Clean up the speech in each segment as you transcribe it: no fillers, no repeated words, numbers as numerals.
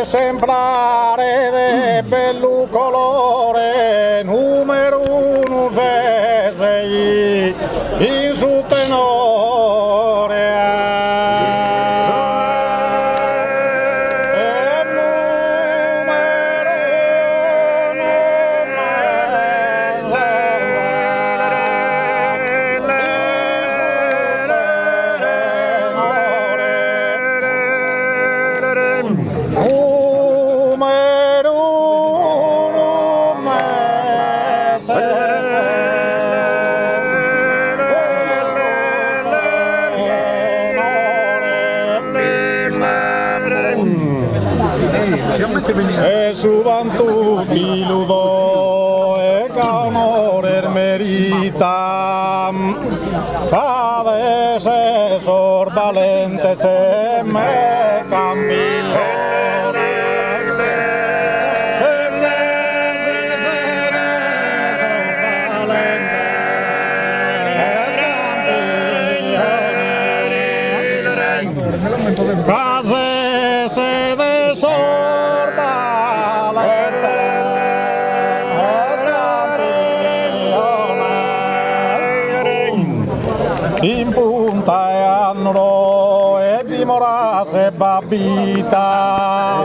esemplare de bello colore, numero uno se sei in su tenore. E suban tutti ludo e canore merita padecesor valente se me cambia. Case se desorba in punta e annolo e dimorase babita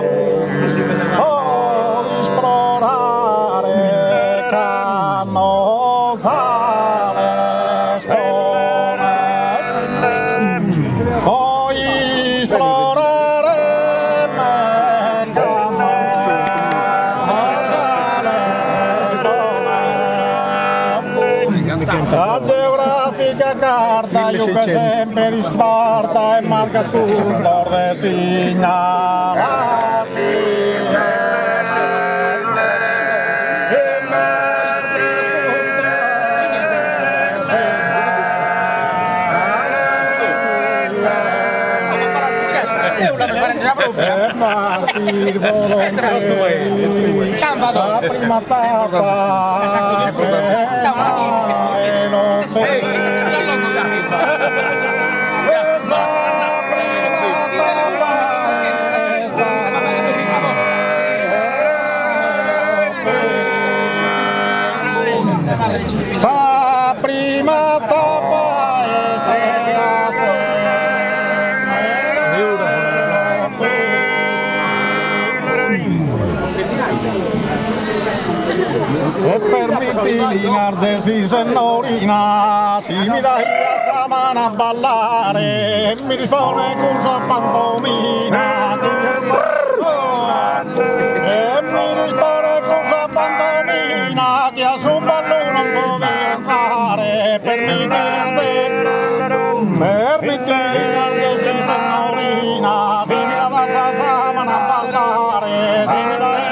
o esplorare canno sale espone o esplorare me canno sale espone la geografica carta io che sempre risparta e marca spuntor designa la fine. E partir volontieri la prima tappa se mai non la prima tappa e permetti l'inarde si signorina si mi dai la mano a ballare mi risponde con sua pantomina e mi risponde con sua pantomina che a su ballo non può diventare permetti l'inarde si signorina si mi dai la mano a ballare si mi dai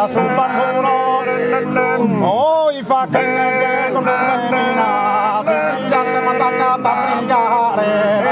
su bambino poi fa che con la menina si chiama da brigare